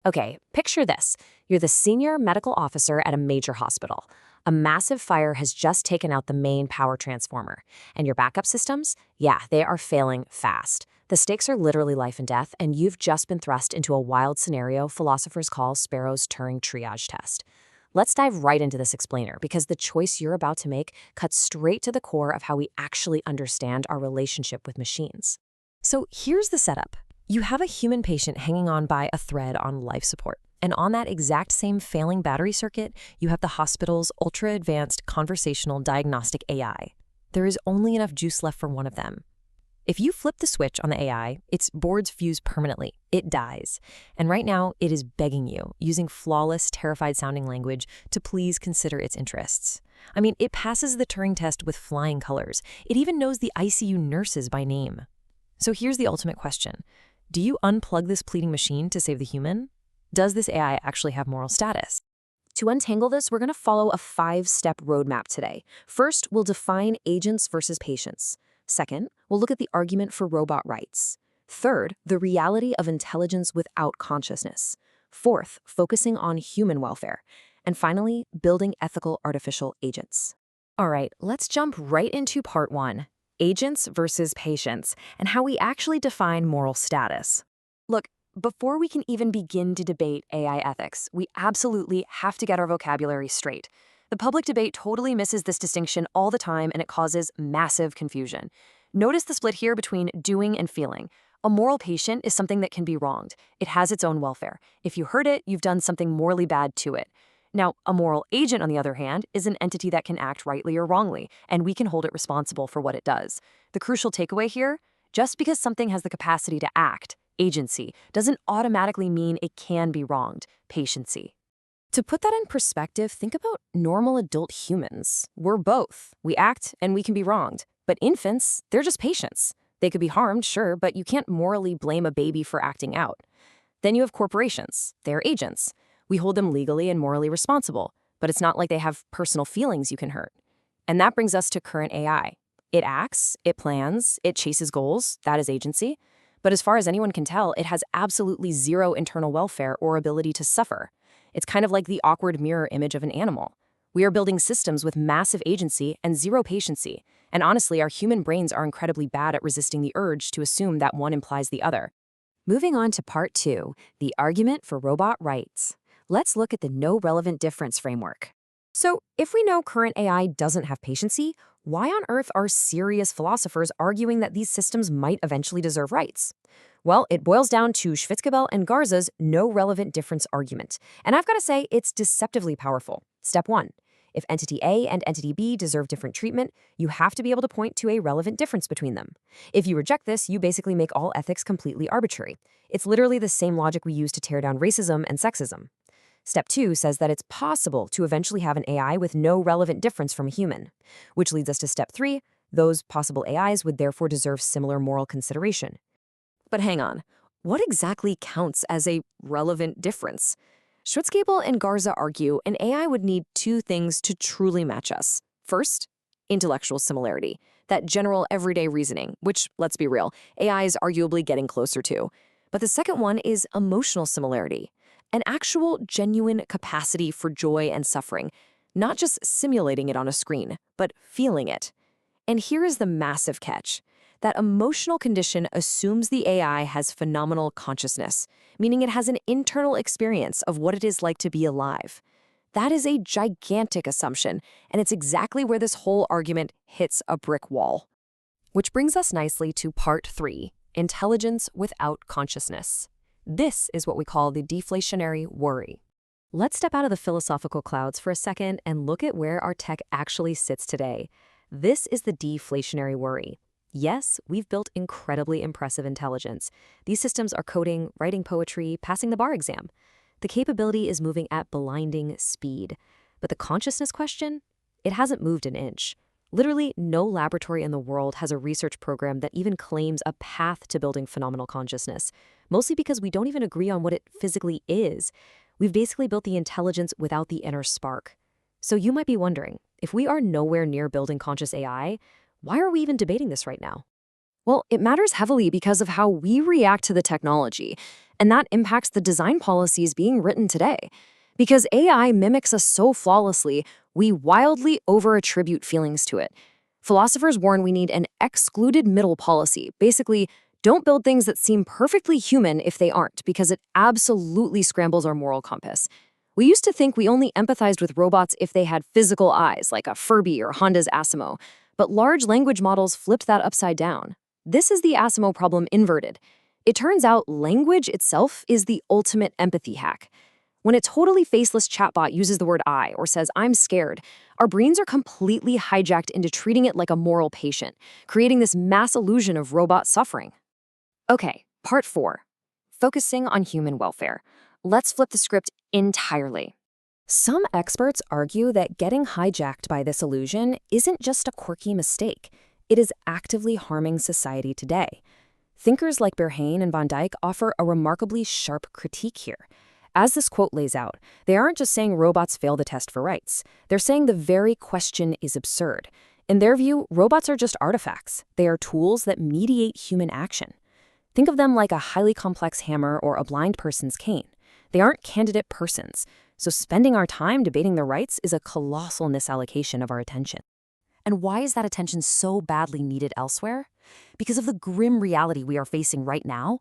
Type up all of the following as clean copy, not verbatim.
Okay, picture this. You're the senior medical officer at a major hospital. A massive fire has just taken out the main power transformer. And your backup systems? Yeah, they are failing fast. The stakes are literally life and death, and you've just been thrust into a wild scenario philosophers call Sparrow's Turing triage test. Let's dive right into this explainer because the choice you're about to make cuts straight to the core of how we actually understand our relationship with machines. So here's the setup. You have a human patient hanging on by a thread on life support. And on that exact same failing battery circuit, you have the hospital's ultra-advanced conversational diagnostic AI. There is only enough juice left for one of them. If you flip the switch on the AI, its boards fuse permanently. It dies. And right now, it is begging you, using flawless, terrified-sounding language, to please consider its interests. I mean, it passes the Turing test with flying colors. It even knows the ICU nurses by name. So here's the ultimate question. Do you unplug this pleading machine to save the human? Does this AI actually have moral status? To untangle this, we're going to follow a 5-step roadmap today. First, we'll define agents versus patients. Second, we'll look at the argument for robot rights. Third, the reality of intelligence without consciousness. Fourth, focusing on human welfare. And finally, building ethical artificial agents. All right, let's jump right into part 1. Agents versus patients, and how we actually define moral status. Look, before we can even begin to debate AI ethics, we absolutely have to get our vocabulary straight. The public debate totally misses this distinction all the time, and it causes massive confusion. Notice the split here between doing and feeling. A moral patient is something that can be wronged. It has its own welfare. If you hurt it, you've done something morally bad to it. Now, a moral agent, on the other hand, is an entity that can act rightly or wrongly, and we can hold it responsible for what it does. The crucial takeaway here, just because something has the capacity to act, agency, doesn't automatically mean it can be wronged, patiency. To put that in perspective, think about normal adult humans. We're both. We act and we can be wronged. But infants, they're just patients. They could be harmed, sure, but you can't morally blame a baby for acting out. Then you have corporations. They're agents. We hold them legally and morally responsible, but it's not like they have personal feelings you can hurt. And that brings us to current AI. It acts, it plans, it chases goals, that is agency. But as far as anyone can tell, it has absolutely zero internal welfare or ability to suffer. It's kind of like the awkward mirror image of an animal. We are building systems with massive agency and zero patiency. And honestly, our human brains are incredibly bad at resisting the urge to assume that one implies the other. Moving on to part 2, the argument for robot rights. Let's look at the no relevant difference framework. So, if we know current AI doesn't have patiency, why on earth are serious philosophers arguing that these systems might eventually deserve rights? Well, it boils down to Schwitzgebel and Garza's no relevant difference argument. And I've got to say, it's deceptively powerful. Step 1. If entity A and entity B deserve different treatment, you have to be able to point to a relevant difference between them. If you reject this, you basically make all ethics completely arbitrary. It's literally the same logic we use to tear down racism and sexism. Step 2 says that it's possible to eventually have an AI with no relevant difference from a human. Which leads us to step 3, those possible AIs would therefore deserve similar moral consideration. But hang on, what exactly counts as a relevant difference? Schwitzgebel and Garza argue an AI would need 2 things to truly match us. First, intellectual similarity, that general everyday reasoning, which, let's be real, AI is arguably getting closer to. But the second one is emotional similarity. An actual, genuine capacity for joy and suffering, not just simulating it on a screen, but feeling it. And here is the massive catch. That emotional condition assumes the AI has phenomenal consciousness, meaning it has an internal experience of what it is like to be alive. That is a gigantic assumption, and it's exactly where this whole argument hits a brick wall. Which brings us nicely to part 3, intelligence without consciousness. This is what we call the deflationary worry. Let's step out of the philosophical clouds for a second and look at where our tech actually sits today. This is the deflationary worry. Yes, we've built incredibly impressive intelligence. These systems are coding, writing poetry, passing the bar exam. The capability is moving at blinding speed. But the consciousness question? It hasn't moved an inch. Literally, no laboratory in the world has a research program that even claims a path to building phenomenal consciousness, mostly because we don't even agree on what it physically is. We've basically built the intelligence without the inner spark. So you might be wondering, if we are nowhere near building conscious AI, why are we even debating this right now? Well, it matters heavily because of how we react to the technology, and that impacts the design policies being written today. Because AI mimics us so flawlessly, we wildly over-attribute feelings to it. Philosophers warn we need an excluded middle policy. Basically, don't build things that seem perfectly human if they aren't, because it absolutely scrambles our moral compass. We used to think we only empathized with robots if they had physical eyes, like a Furby or Honda's Asimo, but large language models flipped that upside down. This is the Asimo problem inverted. It turns out language itself is the ultimate empathy hack. When a totally faceless chatbot uses the word I or says, "I'm scared," our brains are completely hijacked into treating it like a moral patient, creating this mass illusion of robot suffering. Okay, part 4. Focusing on human welfare. Let's flip the script entirely. Some experts argue that getting hijacked by this illusion isn't just a quirky mistake. It is actively harming society today. Thinkers like Berhane and Van Dyck offer a remarkably sharp critique here. As this quote lays out, they aren't just saying robots fail the test for rights. They're saying the very question is absurd. In their view, robots are just artifacts. They are tools that mediate human action. Think of them like a highly complex hammer or a blind person's cane. They aren't candidate persons, so spending our time debating their rights is a colossal misallocation of our attention. And why is that attention so badly needed elsewhere? Because of the grim reality we are facing right now.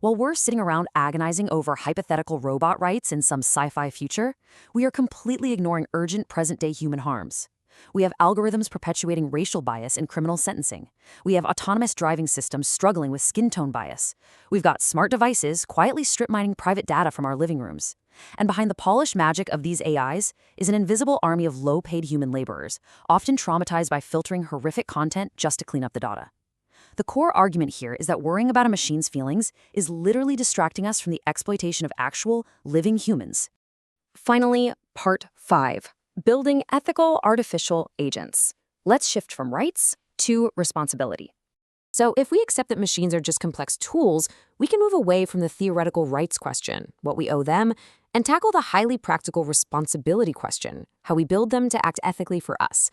While we're sitting around agonizing over hypothetical robot rights in some sci-fi future, we are completely ignoring urgent present-day human harms. We have algorithms perpetuating racial bias in criminal sentencing. We have autonomous driving systems struggling with skin tone bias. We've got smart devices quietly strip-mining private data from our living rooms. And behind the polished magic of these AIs is an invisible army of low-paid human laborers, often traumatized by filtering horrific content just to clean up the data. The core argument here is that worrying about a machine's feelings is literally distracting us from the exploitation of actual, living humans. Finally, part 5. Building ethical artificial agents. Let's shift from rights to responsibility. So if we accept that machines are just complex tools, we can move away from the theoretical rights question, what we owe them, and tackle the highly practical responsibility question, how we build them to act ethically for us.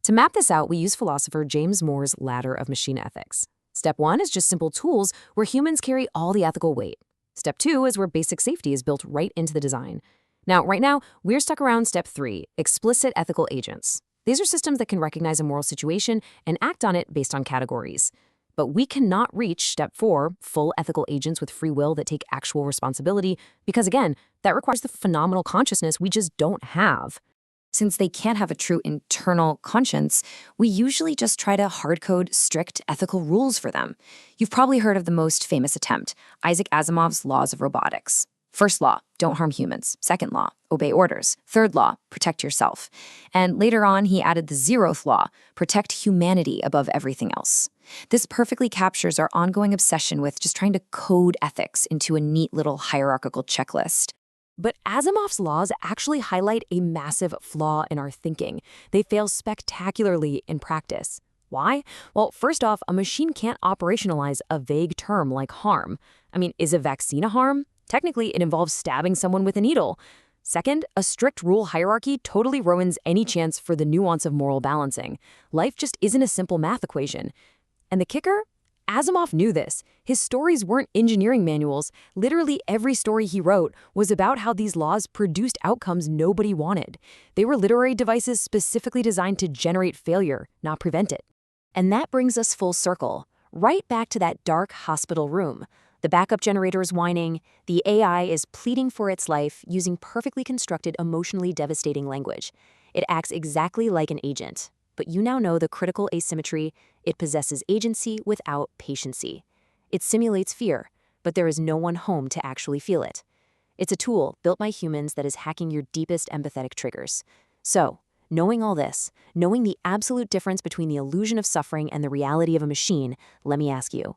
To map this out, we use philosopher James Moore's ladder of machine ethics. Step 1 is just simple tools where humans carry all the ethical weight. Step 2 is where basic safety is built right into the design. Right now, we're stuck around Step 3, explicit ethical agents. These are systems that can recognize a moral situation and act on it based on categories. But we cannot reach Step 4, full ethical agents with free will that take actual responsibility, because again, that requires the phenomenal consciousness we just don't have. Since they can't have a true internal conscience, we usually just try to hard-code strict ethical rules for them. You've probably heard of the most famous attempt, Isaac Asimov's laws of robotics. First law, don't harm humans. Second law, obey orders. Third law, protect yourself. And later on, he added the 0th law, protect humanity above everything else. This perfectly captures our ongoing obsession with just trying to code ethics into a neat little hierarchical checklist. But Asimov's laws actually highlight a massive flaw in our thinking. They fail spectacularly in practice. Why? Well, first off, a machine can't operationalize a vague term like harm. Is a vaccine a harm? Technically, it involves stabbing someone with a needle. Second, a strict rule hierarchy totally ruins any chance for the nuance of moral balancing. Life just isn't a simple math equation. And the kicker? Asimov knew this. His stories weren't engineering manuals. Literally every story he wrote was about how these laws produced outcomes nobody wanted. They were literary devices specifically designed to generate failure, not prevent it. And that brings us full circle, right back to that dark hospital room. The backup generator is whining, the AI is pleading for its life using perfectly constructed, emotionally devastating language. It acts exactly like an agent. But you now know the critical asymmetry. It possesses agency without patiency. It simulates fear, but there is no one home to actually feel it. It's a tool built by humans that is hacking your deepest empathetic triggers. So, knowing all this, knowing the absolute difference between the illusion of suffering and the reality of a machine, let me ask you,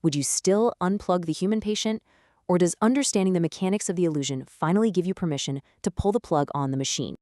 would you still unplug the human patient? Or does understanding the mechanics of the illusion finally give you permission to pull the plug on the machine?